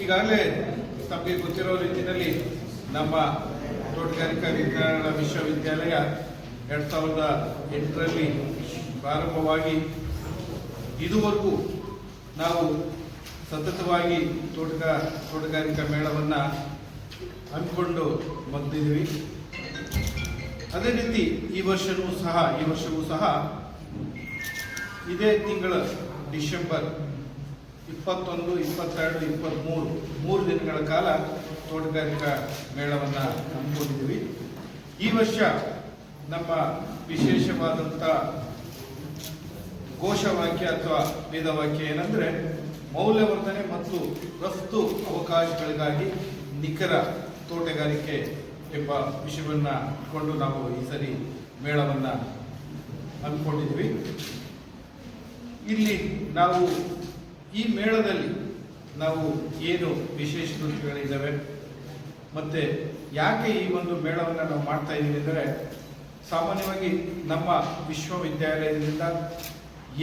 ಈಗಾಗಲೇ ತಮಗೆ ಗೊತ್ತಿರೋ ರೀತಿಯಲ್ಲಿ ನಮ್ಮ ತೋಟಗಾರಿಕಾ ವಿಜ್ಞಾನಗಳ ವಿಶ್ವವಿದ್ಯಾಲಯ 2008ರಲ್ಲಿ ಪ್ರಾರಂಭವಾಗಿ ಇದುವರೆಗೂ ನಾವು ಸತತವಾಗಿ ತೋಟಗಾರಿಕಾ ಮೇಳವನ್ನು ಹಮ್ಮಿಕೊಂಡು ಬಂದಿದ್ದೀವಿ. ಅದೇ ರೀತಿ ಈ ವರ್ಷವೂ ಸಹ ಇದೇ ತಿಂಗಳ ಡಿಸೆಂಬರ್ 21, 22, 23 ಮೂರು ದಿನಗಳ ಕಾಲ ತೋಟಗಾರಿಕಾ ಮೇಳವನ್ನು ಹಮ್ಮಿಕೊಂಡಿದ್ದೀವಿ. ಈ ವರ್ಷ ನಮ್ಮ ವಿಶೇಷವಾದಂಥ ಘೋಷವಾಕ್ಯ ಅಥವಾ ವೇದವಾಕ್ಯ ಏನಂದರೆ ಮೌಲ್ಯವರ್ಧನೆ ಮತ್ತು ರಫ್ತು ಅವಕಾಶಗಳಿಗಾಗಿ ನಿಖರ ತೋಟಗಾರಿಕೆ ಎಂಬ ವಿಷಯವನ್ನು ಕೊಂಡು ನಾವು ಈ ಸರಿ ಮೇಳವನ್ನು ಹಮ್ಮಿಕೊಂಡಿದ್ದೀವಿ. ಇಲ್ಲಿ ನಾವು ಈ ಮೇಳದಲ್ಲಿ ನಾವು ಏನು ವಿಶೇಷತೆಗಳಿದ್ದಾವೆ ಮತ್ತು ಯಾಕೆ ಈ ಒಂದು ಮೇಳವನ್ನು ನಾವು ಮಾಡ್ತಾ ಇದ್ದೀವಿ ಅಂದರೆ, ಸಾಮಾನ್ಯವಾಗಿ ನಮ್ಮ ವಿಶ್ವವಿದ್ಯಾಲಯದಿಂದ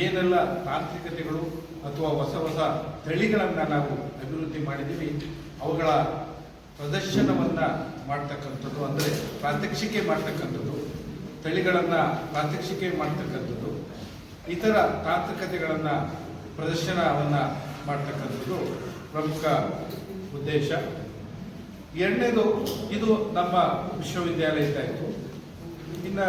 ಏನೆಲ್ಲ ತಾಂತ್ರಿಕತೆಗಳು ಅಥವಾ ಹೊಸ ತಳಿಗಳನ್ನು ನಾವು ಅಭಿವೃದ್ಧಿ ಮಾಡಿದ್ದೀವಿ ಅವುಗಳ ಪ್ರದರ್ಶನವನ್ನು ಮಾಡ್ತಕ್ಕಂಥದ್ದು, ಅಂದರೆ ಪ್ರಾತ್ಯಕ್ಷಿಕೆ ಮಾಡ್ತಕ್ಕಂಥದ್ದು, ತಳಿಗಳನ್ನು ಪ್ರಾತ್ಯಕ್ಷಿಕೆ ಮಾಡ್ತಕ್ಕಂಥದ್ದು, ಇತರ ತಾಂತ್ರಿಕತೆಗಳನ್ನು ಪ್ರದರ್ಶನವನ್ನು ಮಾಡ್ತಕ್ಕಂಥದ್ದು ಪ್ರಮುಖ ಉದ್ದೇಶ. ಎರಡನೇದು, ಇದು ನಮ್ಮ ವಿಶ್ವವಿದ್ಯಾಲಯದ್ದಾಯಿತು. ಇನ್ನು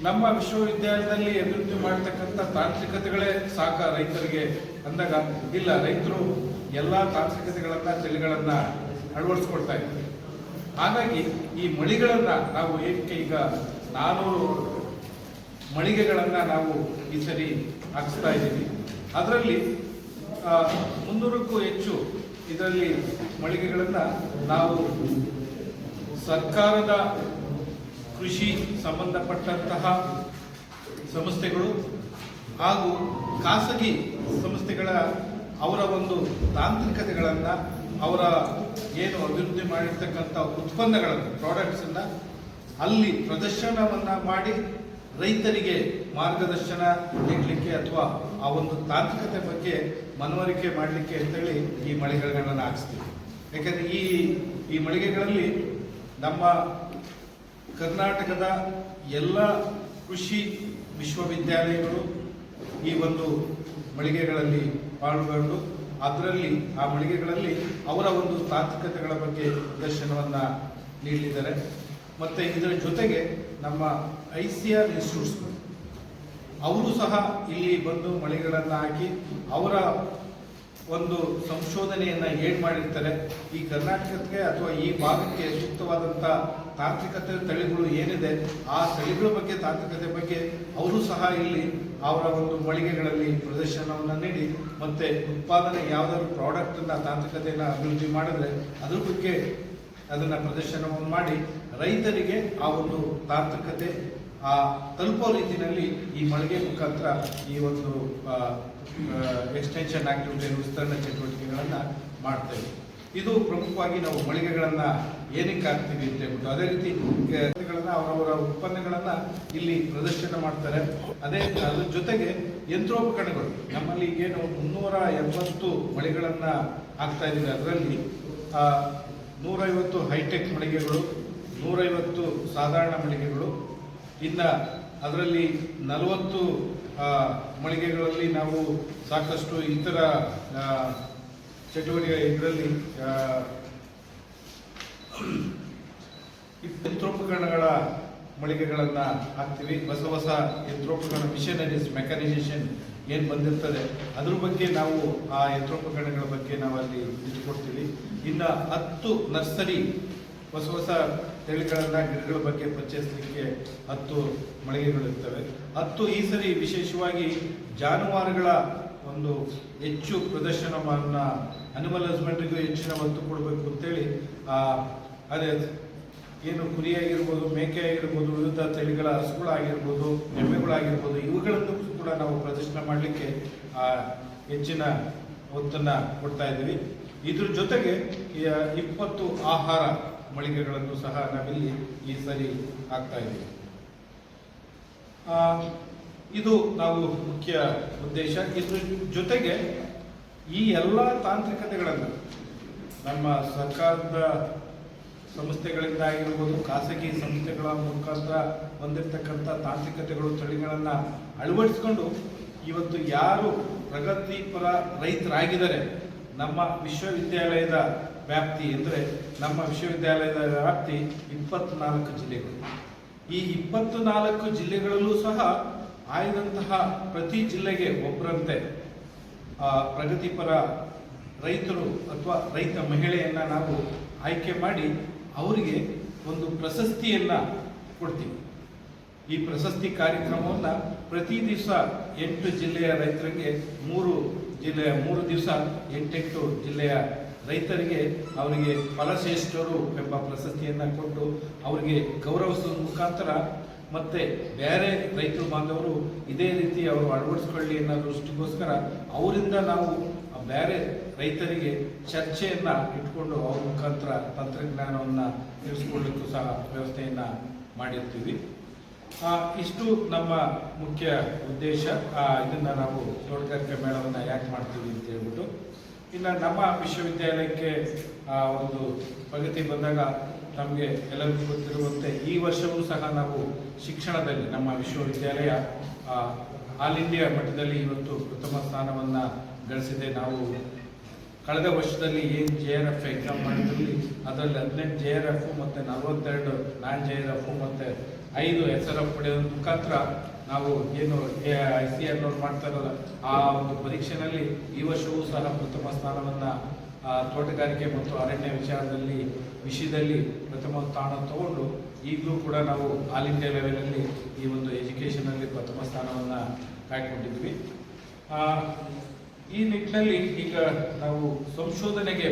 ನಮ್ಮ ವಿಶ್ವವಿದ್ಯಾಲಯದಲ್ಲಿ ಅಭಿವೃದ್ಧಿ ಮಾಡ್ತಕ್ಕಂಥ ತಾಂತ್ರಿಕತೆಗಳೇ ಸಾಕ ರೈತರಿಗೆ ಅಂದಾಗ ಇಲ್ಲ, ರೈತರು ಎಲ್ಲ ತಾಂತ್ರಿಕತೆಗಳನ್ನು ತಳಿಗಳನ್ನು ಅಳವಡಿಸ್ಕೊಳ್ತಾ ಇದ್ದಾರೆ. ಹಾಗಾಗಿ ಈ ಮಳಿಗಳನ್ನು ನಾವು ಏಕೆ ಈಗ 400 ಮಳಿಗೆಗಳನ್ನು ನಾವು ಈ ಸರಿ ಹಾಕಿಸ್ತಾ ಇದ್ದೀವಿ. ಅದರಲ್ಲಿ 300ಕ್ಕೂ ಹೆಚ್ಚು ಇದರಲ್ಲಿ ಮಳಿಗೆಗಳನ್ನು ನಾವು ಸರ್ಕಾರದ ಕೃಷಿ ಸಂಬಂಧಪಟ್ಟಂತಹ ಸಂಸ್ಥೆಗಳು ಹಾಗೂ ಖಾಸಗಿ ಸಂಸ್ಥೆಗಳ ಅವರ ಒಂದು ತಾಂತ್ರಿಕತೆಗಳನ್ನು, ಅವರ ಏನು ಅಭಿವೃದ್ಧಿ ಮಾಡಿರ್ತಕ್ಕಂಥ ಉತ್ಪನ್ನಗಳನ್ನು, ಪ್ರಾಡಕ್ಟ್ಸನ್ನು ಅಲ್ಲಿ ಪ್ರದರ್ಶನವನ್ನು ಮಾಡಿ ರೈತರಿಗೆ ಮಾರ್ಗದರ್ಶನ ನೀಡಲಿಕ್ಕೆ ಅಥವಾ ಆ ಒಂದು ತಾಂತ್ರಿಕತೆ ಬಗ್ಗೆ ಮನವರಿಕೆ ಮಾಡಲಿಕ್ಕೆ ಅಂತೇಳಿ ಈ ಮಳಿಗೆಗಳನ್ನು ಹಾಕಿಸ್ತೀವಿ. ಯಾಕೆಂದರೆ ಈ ಮಳಿಗೆಗಳಲ್ಲಿ ನಮ್ಮ ಕರ್ನಾಟಕದ ಎಲ್ಲ ಕೃಷಿ ವಿಶ್ವವಿದ್ಯಾಲಯಗಳು ಈ ಒಂದು ಮಳಿಗೆಗಳಲ್ಲಿ ಪಾಲ್ಗೊಂಡು ಅದರಲ್ಲಿ ಆ ಮಳಿಗೆಗಳಲ್ಲಿ ಅವರ ಒಂದು ತಾಂತ್ರಿಕತೆಗಳ ಬಗ್ಗೆ ಪ್ರದರ್ಶನವನ್ನು ನೀಡಲಿದ್ದಾರೆ. ಮತ್ತು ಇದರ ಜೊತೆಗೆ ನಮ್ಮ ICAR ಇನ್ಸ್ಟಿಟ್ಯೂಟ್ಸ್ ಅವರು ಸಹ ಇಲ್ಲಿ ಬಂದು ಮಳಿಗೆಗಳನ್ನು ಹಾಕಿ ಅವರ ಒಂದು ಸಂಶೋಧನೆಯನ್ನು ಏನು ಮಾಡಿರ್ತಾರೆ, ಈ ಕರ್ನಾಟಕಕ್ಕೆ ಅಥವಾ ಈ ಭಾಗಕ್ಕೆ ಸೂಕ್ತವಾದಂಥ ತಾಂತ್ರಿಕತೆ ತಳಿಗಳು ಏನಿದೆ ಆ ತಳಿಗಳ ಬಗ್ಗೆ, ತಾಂತ್ರಿಕತೆ ಬಗ್ಗೆ ಅವರು ಸಹ ಇಲ್ಲಿ ಅವರ ಒಂದು ಮಳಿಗೆಗಳಲ್ಲಿ ಪ್ರದರ್ಶನವನ್ನು ನೀಡಿ, ಮತ್ತು ಉತ್ಪಾದನೆ ಯಾವುದಾದ್ರು ಪ್ರಾಡಕ್ಟನ್ನು ತಾಂತ್ರಿಕತೆಯನ್ನು ಅಭಿವೃದ್ಧಿ ಮಾಡಿದ್ರೆ ಅದ್ರ ಬಗ್ಗೆ ಅದನ್ನು ಪ್ರದರ್ಶನವನ್ನು ಮಾಡಿ ರೈತರಿಗೆ ಆ ಒಂದು ತಾಂತ್ರಿಕತೆ ತಲುಪೋ ರೀತಿಯಲ್ಲಿ ಈ ಮಳಿಗೆ ಮುಖಾಂತರ ಈ ಒಂದು ಎಕ್ಸ್ಟೆನ್ಷನ್ ಆಕ್ಟಿವಿಟಿ, ವಿಸ್ತರಣೆ ಚಟುವಟಿಕೆಗಳನ್ನು ಮಾಡ್ತೇವೆ. ಇದು ಪ್ರಮುಖವಾಗಿ ನಾವು ಮಳಿಗೆಗಳನ್ನು ಏನಕ್ಕೆ ಹಾಕ್ತೀವಿ ಅಂತ ಹೇಳ್ಬಿಟ್ಟು, ಅದೇ ರೀತಿ ಅವರವರ ಉತ್ಪನ್ನಗಳನ್ನು ಇಲ್ಲಿ ಪ್ರದರ್ಶನ ಮಾಡ್ತಾರೆ. ಅದ್ರ ಜೊತೆಗೆ ಯಂತ್ರೋಪಕರಣಗಳು ನಮ್ಮಲ್ಲಿ ಏನು 380 ಮಳಿಗೆಗಳನ್ನು ಹಾಕ್ತಾ ಇದ್ದೀವಿ. ಅದರಲ್ಲಿ 150 ಹೈಟೆಕ್ ಮಳಿಗೆಗಳು, 150 ಸಾಧಾರಣ ಮಳಿಗೆಗಳು, ಇನ್ನು ಅದರಲ್ಲಿ 40 ಮಳಿಗೆಗಳಲ್ಲಿ ನಾವು ಸಾಕಷ್ಟು ಇತರ ಚಟುವಟಿಕೆ ಇದರಲ್ಲಿ ಯಂತ್ರೋಪಕರಣಗಳ ಮಳಿಗೆಗಳನ್ನು ಹಾಕ್ತೀವಿ. ಹೊಸ ಯಂತ್ರೋಪಕರಣ ಮಿಷನರೀಸ್, ಮೆಕ್ಯಾನೈಸೇಷನ್ ಏನು ಬಂದಿರ್ತದೆ ಅದ್ರ ಬಗ್ಗೆ ನಾವು ಆ ಯಂತ್ರೋಪಕರಣಗಳ ಬಗ್ಗೆ ನಾವು ಅಲ್ಲಿ ಇಟ್ಕೊಡ್ತೀವಿ. ಇನ್ನು 10 ನರ್ಸರಿ ಹೊಸ ತಳಿಗಳನ್ನು, ಗಿಡಗಳ ಬಗ್ಗೆ ಪರಿಚಯಿಸಲಿಕ್ಕೆ 10 ಮಳಿಗೆಗಳಿರ್ತವೆ. 10 ಈ ಸರಿ ವಿಶೇಷವಾಗಿ ಜಾನುವಾರುಗಳ ಒಂದು ಹೆಚ್ಚು ಪ್ರದರ್ಶನವನ್ನು, ಅನಿಮಲ್ ಹಸ್ಬೆಂಡ್ರಿಗೂ ಹೆಚ್ಚಿನ ಒತ್ತು ಕೊಡಬೇಕು ಅಂತೇಳಿ ಅದೇ ಏನು ಕುರಿ ಆಗಿರ್ಬೋದು, ಮೇಕೆ ಆಗಿರ್ಬೋದು, ವಿವಿಧ ತಳಿಗಳ ಹಸುಗಳಾಗಿರ್ಬೋದು, ಎಮ್ಮೆಗಳಾಗಿರ್ಬೋದು, ಇವುಗಳನ್ನು ಕೂಡ ನಾವು ಪ್ರದರ್ಶನ ಮಾಡಲಿಕ್ಕೆ ಹೆಚ್ಚಿನ ಒತ್ತನ್ನು ಕೊಡ್ತಾ ಇದ್ದೀವಿ. ಇದ್ರ ಜೊತೆಗೆ 20 ಆಹಾರ ಮಳಿಗೆಗಳನ್ನು ಸಹ ನಾವಿಲ್ಲಿ ಈ ಸರಿ ಆಗ್ತಾ ಇದ್ದೀವಿ. ಇದು ನಾವು ಮುಖ್ಯ ಉದ್ದೇಶ. ಇದ್ರ ಜೊತೆಗೆ ಈ ಎಲ್ಲ ತಾಂತ್ರಿಕತೆಗಳನ್ನು ನಮ್ಮ ಸರ್ಕಾರದ ಸಂಸ್ಥೆಗಳಿಂದ ಆಗಿರ್ಬೋದು, ಖಾಸಗಿ ಸಂಸ್ಥೆಗಳ ಮುಖಾಂತರ ಬಂದಿರತಕ್ಕಂಥ ತಾಂತ್ರಿಕತೆಗಳು, ತಳಿಗಳನ್ನು ಅಳವಡಿಸ್ಕೊಂಡು ಇವತ್ತು ಯಾರು ಪ್ರಗತಿಪರ ರೈತರಾಗಿದ್ದಾರೆ, ನಮ್ಮ ವಿಶ್ವವಿದ್ಯಾಲಯದ ವ್ಯಾಪ್ತಿ ಅಂದರೆ ನಮ್ಮ ವಿಶ್ವವಿದ್ಯಾಲಯದ ವ್ಯಾಪ್ತಿ 24 ಜಿಲ್ಲೆಗಳು. ಈ 24 ಜಿಲ್ಲೆಗಳಲ್ಲೂ ಸಹ ಆಯ್ದಂತಹ ಪ್ರತಿ ಜಿಲ್ಲೆಗೆ ಒಬ್ಬರಂತೆ ಪ್ರಗತಿಪರ ರೈತರು ಅಥವಾ ರೈತ ಮಹಿಳೆಯನ್ನು ನಾವು ಆಯ್ಕೆ ಮಾಡಿ ಅವರಿಗೆ ಒಂದು ಪ್ರಶಸ್ತಿಯನ್ನು ಕೊಡ್ತೀವಿ. ಈ ಪ್ರಶಸ್ತಿ ಕಾರ್ಯಕ್ರಮವನ್ನು ಪ್ರತಿ ದಿವಸ 8 ಜಿಲ್ಲೆಯ ರೈತರಿಗೆ 3 ದಿವಸ 8 ಜಿಲ್ಲೆಯ ರೈತರಿಗೆ ಅವರಿಗೆ ಫಲಶ್ರೇಷ್ಠರು ಎಂಬ ಪ್ರಶಸ್ತಿಯನ್ನು ಕೊಟ್ಟು ಅವರಿಗೆ ಗೌರವಿಸುವ ಮುಖಾಂತರ ಮತ್ತೆ ಬೇರೆ ರೈತರು ಬಾಂಧವರು ಇದೇ ರೀತಿ ಅವರು ಅಳವಡಿಸ್ಕೊಳ್ಳಿ ಅನ್ನೋ ದೃಷ್ಟಿಗೋಸ್ಕರ ಅವರಿಂದ ನಾವು ಬೇರೆ ರೈತರಿಗೆ ಚರ್ಚೆಯನ್ನು ಇಟ್ಕೊಂಡು ಅವ್ರ ಮುಖಾಂತರ ತಂತ್ರಜ್ಞಾನವನ್ನು ತಿಳಿಸ್ಕೊಳ್ಳಿಕ್ಕೂ ಸಹ ವ್ಯವಸ್ಥೆಯನ್ನು ಮಾಡಿರ್ತೀವಿ. ಇಷ್ಟು ನಮ್ಮ ಮುಖ್ಯ ಉದ್ದೇಶ. ಇದನ್ನು ನಾವು ತೋಟಗಾರಿಕೆ ಮೇಳವನ್ನು ಯಾಕೆ ಮಾಡ್ತೀವಿ ಅಂತ ಹೇಳ್ಬಿಟ್ಟು, ಇನ್ನು ನಮ್ಮ ವಿಶ್ವವಿದ್ಯಾಲಯಕ್ಕೆ ಒಂದು ಪ್ರಗತಿ ಬಂದಾಗ ನಮಗೆ ಎಲ್ಲರಿಗೂ ಗೊತ್ತಿರುವಂತೆ ಈ ವರ್ಷವೂ ಸಹ ನಾವು ಶಿಕ್ಷಣದಲ್ಲಿ ನಮ್ಮ ವಿಶ್ವವಿದ್ಯಾಲಯ ಆಲ್ ಇಂಡಿಯಾ ಮಟ್ಟದಲ್ಲಿ ಇವತ್ತು ಪ್ರಥಮ ಸ್ಥಾನವನ್ನು ಗಳಿಸಿದೆ. ನಾವು ಕಳೆದ ವರ್ಷದಲ್ಲಿ ಏನು JRF ಎಕ್ಸಾಮ್ ಮಾಡಿದ್ರಲ್ಲಿ ಅದರಲ್ಲಿ 18 JRF ಮತ್ತು 42 ನಾನ್ JRF ಮತ್ತು 5 SRF ಪಡೆಯೋದ್ರ ಮುಖಾಂತರ ನಾವು ಏನು ICAR ಮಾಡ್ತಾ ಇರೋಲ್ಲ ಆ ಒಂದು ಪರೀಕ್ಷೆಯಲ್ಲಿ ಈ ವರ್ಷವೂ ಸಹ ಪ್ರಥಮ ಸ್ಥಾನವನ್ನು ತೋಟಗಾರಿಕೆ ಮತ್ತು ಅರಣ್ಯ ವಿಷಯದಲ್ಲಿ ಪ್ರಥಮ ಸ್ಥಾನ ತಗೊಂಡು ಈಗಲೂ ಕೂಡ ನಾವು ಆಲ್ ಇಂಡಿಯಾ ಲೆವೆಲಲ್ಲಿ ಈ ಒಂದು ಎಜುಕೇಷನಲ್ಲಿ ಪ್ರಥಮ ಸ್ಥಾನವನ್ನು ಕಾಯ್ಕೊಂಡಿದ್ವಿ. ಈ ನಿಟ್ಟಿನಲ್ಲಿ ಈಗ ನಾವು ಸಂಶೋಧನೆಗೆ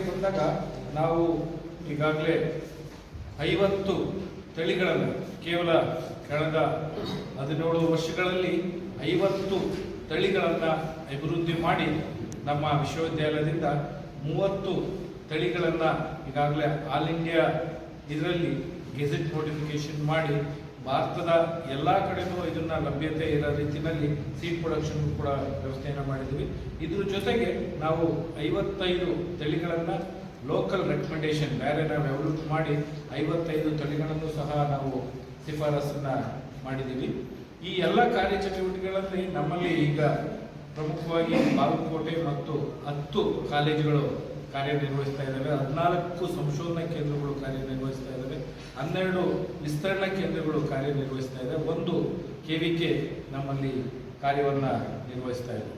ಬಂದಾಗ ನಾವು ಈಗಾಗಲೇ 50 ತಳಿಗಳನ್ನು ಕೇವಲ ಕಳೆದ 17 ವರ್ಷಗಳಲ್ಲಿ 50 ತಳಿಗಳನ್ನು ಅಭಿವೃದ್ಧಿ ಮಾಡಿ ನಮ್ಮ ವಿಶ್ವವಿದ್ಯಾಲಯದಿಂದ 30 ತಳಿಗಳನ್ನು ಈಗಾಗಲೇ ಆಲ್ ಇಂಡಿಯಾ ಇದರಲ್ಲಿ ಗೆಜೆಟ್ ನೋಟಿಫಿಕೇಶನ್ ಮಾಡಿ ಭಾರತದ ಎಲ್ಲ ಕಡೆನೂ ಇದನ್ನು ಲಭ್ಯತೆ ಇರೋ ರೀತಿಯಲ್ಲಿ ಸೀಡ್ ಪ್ರೊಡಕ್ಷನ್ ಕೂಡ ವ್ಯವಸ್ಥೆಯನ್ನು ಮಾಡಿದ್ವಿ. ಇದ್ರ ಜೊತೆಗೆ ನಾವು 55 ತಳಿಗಳನ್ನು ಲೋಕಲ್ ರೆಕಮೆಂಡೇಶನ್ ಬೇರೆ ನಾವು ಡೆವಲಪ್ ಮಾಡಿ 55 ತಳಿಗಳನ್ನು ಸಹ ನಾವು ಶಿಫಾರಸನ್ನು ಮಾಡಿದ್ದೀವಿ. ಈ ಎಲ್ಲ ಕಾರ್ಯಚಟುವಟಿಕೆಗಳಲ್ಲಿ ನಮ್ಮಲ್ಲಿ ಈಗ ಪ್ರಮುಖವಾಗಿ ಬಾಗಲಕೋಟೆ ಮತ್ತು 10 ಕಾಲೇಜುಗಳು ಕಾರ್ಯನಿರ್ವಹಿಸ್ತಾ ಇದ್ದಾವೆ, 14 ಸಂಶೋಧನಾ ಕೇಂದ್ರಗಳು ಕಾರ್ಯನಿರ್ವಹಿಸ್ತಾ ಇದ್ದಾವೆ, 12 ವಿಸ್ತರಣಾ ಕೇಂದ್ರಗಳು ಕಾರ್ಯನಿರ್ವಹಿಸ್ತಾ ಇದೆ, 1 KVK ನಮ್ಮಲ್ಲಿ ಕಾರ್ಯವನ್ನು ನಿರ್ವಹಿಸ್ತಾ ಇದೆ.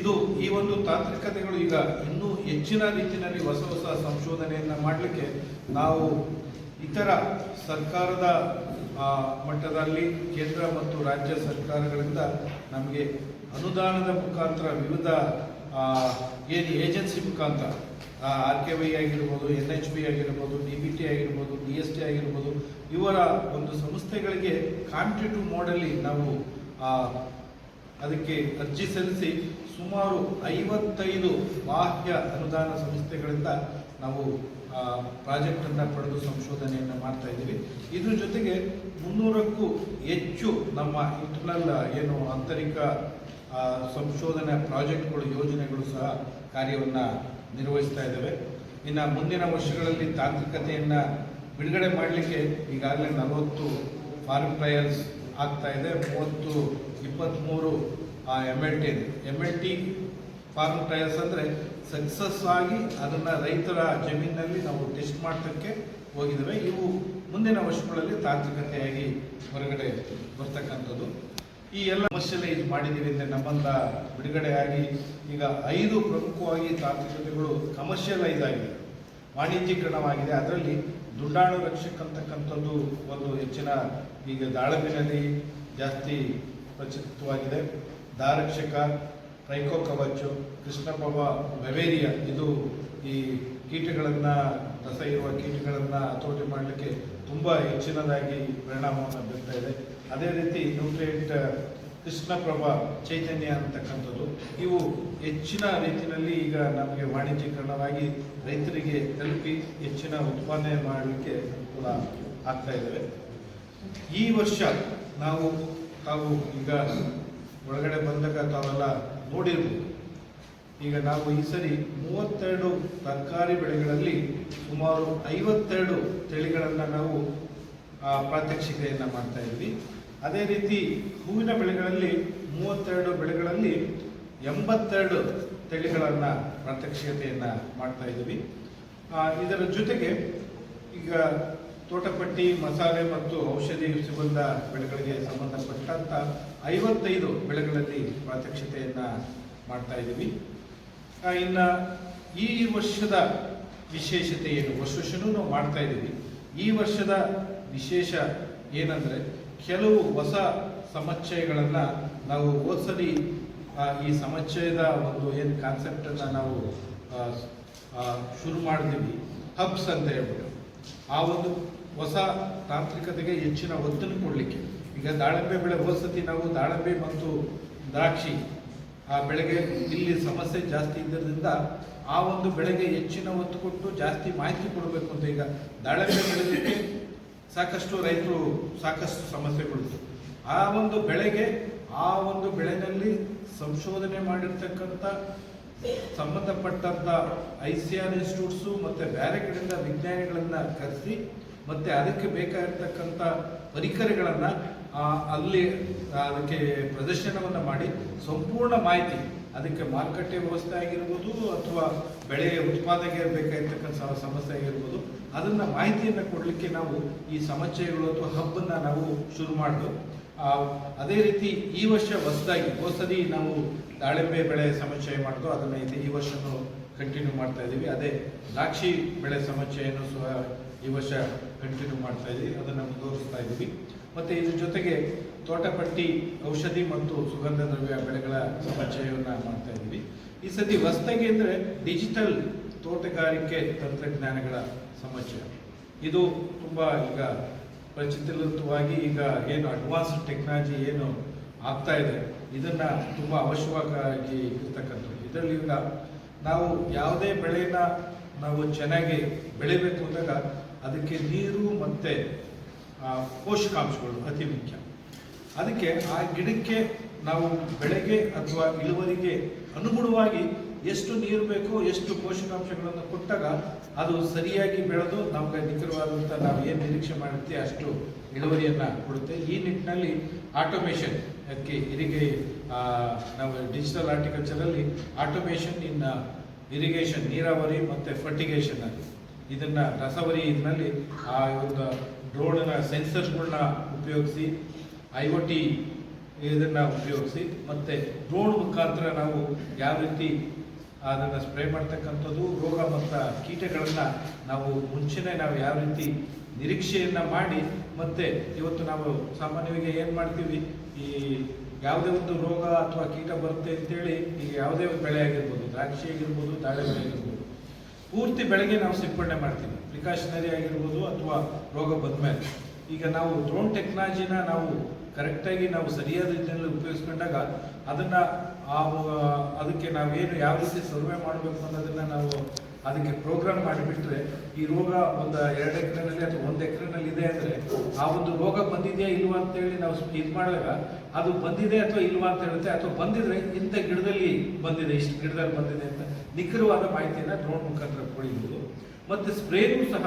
ಇದು ಈ ಒಂದು ತಾಂತ್ರಿಕತೆಗಳು ಈಗ ಇನ್ನೂ ಹೆಚ್ಚಿನ ರೀತಿಯಲ್ಲಿ ಹೊಸ ಸಂಶೋಧನೆಯನ್ನು ಮಾಡಲಿಕ್ಕೆ ನಾವು ಇತರ ಸರ್ಕಾರದ ಮಟ್ಟದಲ್ಲಿ ಕೇಂದ್ರ ಮತ್ತು ರಾಜ್ಯ ಸರ್ಕಾರಗಳಿಂದ ನಮಗೆ ಅನುದಾನದ ಮುಖಾಂತರ ವಿವಿಧ ಏನು ಏಜೆನ್ಸಿ ಮುಖಾಂತರ RKY ಆಗಿರ್ಬೋದು, NHB ಆಗಿರ್ಬೋದು, DBT ಆಗಿರ್ಬೋದು, DST ಆಗಿರ್ಬೋದು, ಇವರ ಒಂದು ಸಂಸ್ಥೆಗಳಿಗೆ ಕಾಂಪಿಟೇಟಿವ್ ಮೋಡಲ್ಲಿ ನಾವು ಅದಕ್ಕೆ ಅರ್ಜಿ ಸಲ್ಲಿಸಿ ಸುಮಾರು 55 ಬಾಹ್ಯ ಅನುದಾನ ಸಂಸ್ಥೆಗಳಿಂದ ನಾವು ಪ್ರಾಜೆಕ್ಟನ್ನು ಪಡೆದು ಸಂಶೋಧನೆಯನ್ನು ಮಾಡ್ತಾ ಇದ್ದೀವಿ. ಇದ್ರ ಜೊತೆಗೆ 300ಕ್ಕೂ ಹೆಚ್ಚು ನಮ್ಮ ಇಂಟರ್ನಲ್ ಏನು ಆಂತರಿಕ ಸಂಶೋಧನಾ ಪ್ರಾಜೆಕ್ಟ್ಗಳು, ಯೋಜನೆಗಳು ಸಹ ಕಾರ್ಯವನ್ನು ನಿರ್ವಹಿಸ್ತಾ ಇದ್ದಾವೆ. ಇನ್ನು ಮುಂದಿನ ವರ್ಷಗಳಲ್ಲಿ ತಾಂತ್ರಿಕತೆಯನ್ನು ಬಿಡುಗಡೆ ಮಾಡಲಿಕ್ಕೆ ಈಗಾಗಲೇ 40 ಫಾರ್ಮ್ ಟ್ರಯಲ್ಸ್ ಆಗ್ತಾ ಇದೆ, 23 MLT ಫಾರ್ಮ್ ಟ್ರಯಲ್ಸ್ ಅಂದರೆ ಸಕ್ಸಸ್ ಆಗಿ ಅದನ್ನು ರೈತರ ಜಮೀನಿನಲ್ಲಿ ನಾವು ಟೆಸ್ಟ್ ಮಾಡೋಕ್ಕೆ ಹೋಗಿದ್ದೇವೆ. ಇವು ಮುಂದಿನ ವರ್ಷಗಳಲ್ಲಿ ತಾಂತ್ರಿಕತೆಯಾಗಿ ಹೊರಗಡೆ ಬರ್ತಕ್ಕಂಥದ್ದು. ಈ ಎಲ್ಲ ಕಮರ್ಷಿಯಲೈಸ್ ಮಾಡಿದ್ದೀವಿ ಅಂದರೆ ನಮ್ಮಂತ ಬಿಡುಗಡೆಯಾಗಿ ಈಗ 5 ಪ್ರಮುಖವಾಗಿ ತಾಂತ್ರಿಕತೆಗಳು ಕಮರ್ಷಿಯಲೈಸ್ ಆಗಿದೆ, ವಾಣಿಜ್ಯೀಕರಣವಾಗಿದೆ. ಅದರಲ್ಲಿ ದುಂಡಾಣು ರಕ್ಷಕ ಅಂತಕ್ಕಂಥದ್ದು ಒಂದು ಹೆಚ್ಚಿನ ಈಗ ದಾಳಂಬಿನಲ್ಲಿ ಜಾಸ್ತಿ ಪ್ರಚಲಿತವಾಗಿದೆ. ದಾರಕ್ಷಕ, ಟ್ರೈಕೋ ಕವಚು, ಕೃಷ್ಣಪ್ರಭ, ಬೆವೇರಿಯಾ ಇದು ಈ ಕೀಟಗಳನ್ನು, ರಸ ಇರುವ ಕೀಟಗಳನ್ನು ಹತೋಟಿ ಮಾಡಲಿಕ್ಕೆ ತುಂಬ ಹೆಚ್ಚಿನದಾಗಿ ಪರಿಣಾಮವನ್ನು ಬೀರ್ತಾ ಇದೆ. ಅದೇ ರೀತಿ ನ್ಯೂಟ್ರಿಯೆಂಟ್ ಕೃಷ್ಣಪ್ರಭ, ಚೈತನ್ಯ ಅಂತಕ್ಕಂಥದ್ದು ಇವು ಹೆಚ್ಚಿನ ರೀತಿಯಲ್ಲಿ ಈಗ ನಮಗೆ ವಾಣಿಜ್ಯೀಕರಣವಾಗಿ ರೈತರಿಗೆ ತಲುಪಿ ಹೆಚ್ಚಿನ ಉತ್ಪಾದನೆ ಮಾಡಲಿಕ್ಕೆ ಅನುಕೂಲ ಆಗ್ತಾ ಇದ್ದಾವೆ. ಈ ವರ್ಷ ತಾವು ಈಗ ಒಳಗಡೆ ಬಂದಾಗ ತಾವೆಲ್ಲ ನೋಡಿರ್ಬೋದು, ಈಗ ನಾವು ಈ ಸರಿ 32 ತರಕಾರಿ ಬೆಳೆಗಳಲ್ಲಿ ಸುಮಾರು 52 ತಳಿಗಳನ್ನು ನಾವು ಪ್ರಾತ್ಯಕ್ಷಿಕೆಯನ್ನು ಮಾಡ್ತಾ ಇದ್ವಿ. ಅದೇ ರೀತಿ ಹೂವಿನ ಬೆಳೆಗಳಲ್ಲಿ 32 ಬೆಳೆಗಳಲ್ಲಿ 82 ತಳಿಗಳನ್ನು ಪ್ರಾತ್ಯಕ್ಷಿಕತೆಯನ್ನು ಮಾಡ್ತಾ ಇದ್ದೀವಿ. ಇದರ ಜೊತೆಗೆ ಈಗ ತೋಟಪಟ್ಟಿ, ಮಸಾಲೆ ಮತ್ತು ಔಷಧಿ ಸುಗಂಧ ಬೆಳೆಗಳಿಗೆ ಸಂಬಂಧಪಟ್ಟಂಥ 55 ಬೆಳೆಗಳಲ್ಲಿ ಪ್ರಾತ್ಯಕ್ಷಿತೆಯನ್ನು ಮಾಡ್ತಾ ಇದ್ದೀವಿ. ಇನ್ನು ಈ ವರ್ಷದ ವಿಶೇಷತೆ ಏನು, ವರ್ಷನೂ ನಾವು ಮಾಡ್ತಾ ಇದ್ದೀವಿ. ಈ ವರ್ಷದ ವಿಶೇಷ ಏನಂದರೆ ಕೆಲವು ಹೊಸ ಸಮುಚ್ಚಯಗಳನ್ನು ನಾವು ಹೋದ್ಸಲಿ ಈ ಸಮುಚ್ಚಯದ ಒಂದು ಏನು ಕಾನ್ಸೆಪ್ಟನ್ನು ನಾವು ಶುರು ಮಾಡಿದ್ವಿ, ಹಬ್ಸ್ ಅಂತ ಹೇಳ್ಬಿಟ್ಟು, ಆ ಒಂದು ಹೊಸ ತಾಂತ್ರಿಕತೆಗೆ ಹೆಚ್ಚಿನ ಒತ್ತನ್ನು ಕೊಡಲಿಕ್ಕೆ. ಈಗ ದಾಳಿಂಬೆ ಬೆಳೆ ಹೋದ್ಸತಿ ನಾವು ದಾಳಿಂಬೆ ಮತ್ತು ದ್ರಾಕ್ಷಿ ಆ ಬೆಳೆಗೆ ಇಲ್ಲಿ ಸಮಸ್ಯೆ ಜಾಸ್ತಿ ಇದ್ದರಿಂದ ಆ ಒಂದು ಬೆಳೆಗೆ ಹೆಚ್ಚಿನ ಒತ್ತು ಕೊಟ್ಟು ಜಾಸ್ತಿ ಮಾಹಿತಿ ಕೊಡಬೇಕು ಅಂತ. ಈಗ ದಾಳಿಂಬೆ ಬೆಳೆದಕ್ಕೆ ಸಾಕಷ್ಟು ರೈತರು ಸಾಕಷ್ಟು ಸಮಸ್ಯೆಗಳಿತ್ತು. ಆ ಒಂದು ಬೆಳೆಗೆ ಆ ಒಂದು ಬೆಳೆನಲ್ಲಿ ಸಂಶೋಧನೆ ಮಾಡಿರ್ತಕ್ಕಂಥ ಸಂಬಂಧಪಟ್ಟಂಥ ICAR ಇನ್ಸ್ಟಿಟ್ಯೂಟ್ಸು ಮತ್ತು ಬೇರೆ ಕಡೆಯಿಂದ ವಿಜ್ಞಾನಿಗಳನ್ನು ಕರೆಸಿ ಮತ್ತು ಅದಕ್ಕೆ ಬೇಕಾಗಿರ್ತಕ್ಕಂಥ ಪರಿಕರಗಳನ್ನು ಅಲ್ಲಿ ಅದಕ್ಕೆ ಪ್ರದರ್ಶನವನ್ನು ಮಾಡಿ ಸಂಪೂರ್ಣ ಮಾಹಿತಿ, ಅದಕ್ಕೆ ಮಾರುಕಟ್ಟೆ ವ್ಯವಸ್ಥೆ ಆಗಿರ್ಬೋದು ಅಥವಾ ಬೆಳೆ ಉತ್ಪಾದನೆಗೆ ಬೇಕಾಗಿರ್ತಕ್ಕಂಥ ಸಮಸ್ಯೆ ಆಗಿರ್ಬೋದು, ಅದನ್ನು ಮಾಹಿತಿಯನ್ನು ಕೊಡಲಿಕ್ಕೆ ನಾವು ಈ ಸಮುಚ್ಚಯಗಳು ಅಥವಾ ಹಬ್ಬನ್ನು ನಾವು ಶುರು ಮಾಡಿದ್ವು. ಅದೇ ರೀತಿ ಈ ವರ್ಷ ಹೊಸದಾಗಿ ಹೋದ್ಸರಿ ನಾವು ದಾಳಿಂಬೆ ಬೆಳೆ ಸಮುಚ್ಚಯ ಮಾಡಿದ್ವು, ಅದನ್ನು ಈ ವರ್ಷನೂ ಕಂಟಿನ್ಯೂ ಮಾಡ್ತಾ ಇದ್ದೀವಿ. ಅದೇ ದ್ರಾಕ್ಷಿ ಬೆಳೆ ಸಮುಚ್ಚಯನ್ನು ಈ ವರ್ಷ ಕಂಟಿನ್ಯೂ ಮಾಡ್ತಾ ಇದ್ದೀವಿ, ಅದನ್ನು ಮುಂದುವರಿಸ್ತಾ ಇದ್ದೀವಿ. ಮತ್ತು ಇದ್ರ ಜೊತೆಗೆ ತೋಟಪಟ್ಟಿ, ಔಷಧಿ ಮತ್ತು ಸುಗಂಧ ದ್ರವ್ಯ ಬೆಳೆಗಳ ಸಮುಚ್ಚಯವನ್ನು ಮಾಡ್ತಾ ಇದ್ದೀವಿ. ಈ ಸತಿ ಹೊಸದಾಗಿ ಅಂದರೆ ಡಿಜಿಟಲ್ ತೋಟಗಾರಿಕೆ ತಂತ್ರಜ್ಞಾನಗಳ ಸಮುಚ್ಚಯ. ಇದು ತುಂಬ ಈಗ ಪ್ರಚಲಿತವಾಗಿ ಈಗ ಏನು ಅಡ್ವಾನ್ಸ್ಡ್ ಟೆಕ್ನಾಲಜಿ ಏನು ಆಗ್ತಾ ಇದೆ, ಇದನ್ನು ತುಂಬ ಅವಶ್ಯವಾಗಿ ಇರ್ತಕ್ಕಂಥದ್ದು. ಇದರಲ್ಲಿ ಈಗ ನಾವು ಯಾವುದೇ ಬೆಳೆನ ನಾವು ಚೆನ್ನಾಗಿ ಬೆಳಿಬೇಕು ಅಂದಾಗ ಅದಕ್ಕೆ ನೀರು ಮತ್ತು ಪೋಷಕಾಂಶಗಳು ಅತಿ ಮುಖ್ಯ. ಅದಕ್ಕೆ ಆ ಗಿಡಕ್ಕೆ ನಾವು ಬೆಳೆಗೆ ಅಥವಾ ಇಳುವರಿಗೆ ಅನುಗುಣವಾಗಿ ಎಷ್ಟು ನೀರು ಬೇಕು, ಎಷ್ಟು ಪೋಷಕಾಂಶಗಳನ್ನು ಕೊಟ್ಟಾಗ ಅದು ಸರಿಯಾಗಿ ಬೆಳೆದು ನಮಗೆ ನಿಖರವಾದಂಥ ನಾವು ಏನು ನಿರೀಕ್ಷೆ ಮಾಡಿರ್ತೀವಿ ಅಷ್ಟು ಇಳುವರಿಯನ್ನು ಕೊಡುತ್ತೆ. ಈ ನಿಟ್ಟಿನಲ್ಲಿ ಆಟೋಮೇಷನ್, ಅದಕ್ಕೆ ನಾವು ಡಿಜಿಟಲ್ ಹಾರ್ಟಿಕಲ್ಚರಲ್ಲಿ ಆಟೋಮೇಷನ್ ಇನ್ ಇರಿಗೇಷನ್, ನೀರಾವರಿ ಮತ್ತು ಫರ್ಟಿಗೇಷನ್ ಇದನ್ನು ರಸವರಿ ಇದರಲ್ಲಿ ಆ ಒಂದು ಡ್ರೋನ್ನ ಸೆನ್ಸರ್ಸ್ಗಳನ್ನ ಉಪಯೋಗಿಸಿ IoT ಇದನ್ನು ಉಪಯೋಗಿಸಿ ಮತ್ತು ಡ್ರೋನ್ ಮುಖಾಂತರ ನಾವು ಯಾವ ರೀತಿ ಅದನ್ನು ಸ್ಪ್ರೇ ಮಾಡ್ತಕ್ಕಂಥದ್ದು, ರೋಗ ಮತ್ತು ಕೀಟಗಳನ್ನು ನಾವು ಮುಂಚೆನೇ ನಾವು ಯಾವ ರೀತಿ ನಿರೀಕ್ಷೆಯನ್ನು ಮಾಡಿ, ಮತ್ತು ಇವತ್ತು ನಾವು ಸಾಮಾನ್ಯವಾಗಿ ಏನು ಮಾಡ್ತೀವಿ, ಈ ಯಾವುದೇ ಒಂದು ರೋಗ ಅಥವಾ ಕೀಟ ಬರುತ್ತೆ ಅಂತೇಳಿ ಈಗ ಯಾವುದೇ ಒಂದು ಬೆಳೆ ಆಗಿರ್ಬೋದು, ದ್ರಾಕ್ಷಿ ಆಗಿರ್ಬೋದು, ದಾಳಿಂಬೆ ಆಗಿರ್ಬೋದು, ಪೂರ್ತಿ ಬೆಳೆಗೆ ನಾವು ಸಿಂಪಡಣೆ ಮಾಡ್ತೀವಿ, ಪ್ರಿಕಾಷನರಿ ಆಗಿರ್ಬೋದು ಅಥವಾ ರೋಗ ಬಂದ ಮೇಲೆ. ಈಗ ನಾವು ಡ್ರೋನ್ ಟೆಕ್ನಾಲಜಿನ ನಾವು ಕರೆಕ್ಟಾಗಿ ನಾವು ಸರಿಯಾದ ರೀತಿಯಲ್ಲಿ ಉಪಯೋಗಿಸ್ಕೊಂಡಾಗ ಅದನ್ನು ಅದಕ್ಕೆ ನಾವೇನು ಯಾವ ರೀತಿ ಸರ್ವೆ ಮಾಡಬೇಕು ಅನ್ನೋದನ್ನು ನಾವು ಅದಕ್ಕೆ ಪ್ರೋಗ್ರಾಮ್ ಮಾಡಿಬಿಟ್ರೆ ಈ ರೋಗ ಒಂದು 2 ಎಕರೆನಲ್ಲಿ ಅಥವಾ 1 ಎಕರೆನಲ್ಲಿ ಇದೆ ಅಂದರೆ ಆ ಒಂದು ರೋಗ ಬಂದಿದೆಯಾ ಇಲ್ವಾ ಅಂತೇಳಿ ನಾವು ಇದು ಮಾಡಿದಾಗ ಅದು ಬಂದಿದೆ ಅಥವಾ ಇಲ್ವಾ ಅಂತ ಹೇಳುತ್ತೆ, ಅಥವಾ ಬಂದಿದ್ರೆ ಇಂಥ ಗಿಡದಲ್ಲಿ ಬಂದಿದೆ, ಇಷ್ಟು ಗಿಡದಲ್ಲಿ ಬಂದಿದೆ ಅಂತ ನಿಖರವಾದ ಮಾಹಿತಿಯನ್ನು ಡ್ರೋನ್ ಮುಖಾಂತರ ಪಡೆಯಬಹುದು. ಮತ್ತು ಸ್ಪ್ರೇನೂ ಸಹ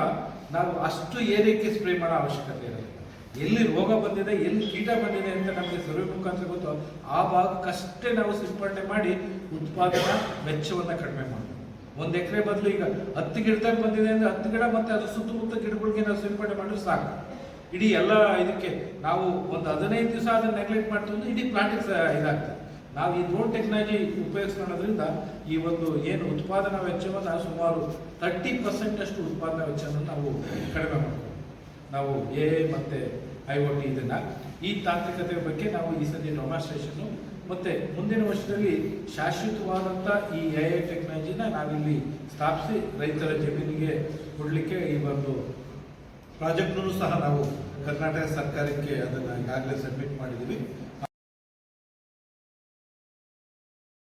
ನಾವು ಅಷ್ಟು ಏರಿಯಾಕ್ಕೆ ಸ್ಪ್ರೇ ಮಾಡೋ ಅವಶ್ಯಕತೆ ಇರೋದು. ಎಲ್ಲಿ ರೋಗ ಬಂದಿದೆ, ಎಲ್ಲಿ ಕೀಟ ಬಂದಿದೆ ಅಂತ ನಮಗೆ ಸರ್ವೆ ಮುಖಾಂತರ ಗೊತ್ತು, ಆ ಭಾಗಕ್ಕಷ್ಟೇ ನಾವು ಸಿಂಪಡಣೆ ಮಾಡಿ ಉತ್ಪಾದನಾ ವೆಚ್ಚವನ್ನು ಕಡಿಮೆ ಮಾಡಬೇಕು. 1 ಎಕರೆ ಬದಲು ಈಗ 10 ಗಿಡದಲ್ಲಿ ಬಂದಿದೆ ಅಂದರೆ 10 ಗಿಡ ಮತ್ತು ಅದು ಸುತ್ತಮುತ್ತ ಗಿಡಗಳಿಗೆ ನಾವು ಸಿಂಪಡಣೆ ಮಾಡಿದ್ರೆ ಸಾಕು. ಇಡೀ ಎಲ್ಲ ಇದಕ್ಕೆ ನಾವು ಒಂದು 15 ದಿವಸ ಅದನ್ನು ನೆಗ್ಲೆಕ್ಟ್ ಮಾಡ್ತೀವಿ, ಇಡೀ ಪ್ಲಾಂಟಿಗೆ ಇದಾಗ್ತದೆ. ನಾವು ಈ ಡ್ರೋನ್ ಟೆಕ್ನಾಲಜಿ ಉಪಯೋಗಿಸ್ಕೊಳ್ಳೋದ್ರಿಂದ ಈ ಒಂದು ಏನು ಉತ್ಪಾದನಾ ವೆಚ್ಚವನ್ನು ಸುಮಾರು 30% ಅಷ್ಟು ಉತ್ಪಾದನಾ ವೆಚ್ಚವನ್ನು ನಾವು ಕಡಿಮೆ ಮಾಡ್ತೀವಿ. ನಾವು AI ಮತ್ತು IoT ಇದನ್ನು ಈ ತಾಂತ್ರಿಕತೆಯ ಬಗ್ಗೆ ನಾವು ಈ ಸತಿ ಡೆಮಾನ್ಸ್ಟ್ರೇಷನ್ನು ಮತ್ತು ಮುಂದಿನ ವರ್ಷದಲ್ಲಿ ಶಾಶ್ವತವಾದಂಥ ಈ AI ಟೆಕ್ನಾಲಜಿನ ನಾವಿಲ್ಲಿ ಸ್ಥಾಪಿಸಿ ರೈತರ ಜಮೀನಿಗೆ ಕೊಡಲಿಕ್ಕೆ ಈ ಒಂದು ಪ್ರಾಜೆಕ್ಟ್ನೂ ಸಹ ನಾವು ಕರ್ನಾಟಕ ಸರ್ಕಾರಕ್ಕೆ ಅದನ್ನು ಈಗಾಗಲೇ ಸಬ್ಮಿಟ್ ಮಾಡಿದ್ದೀವಿ.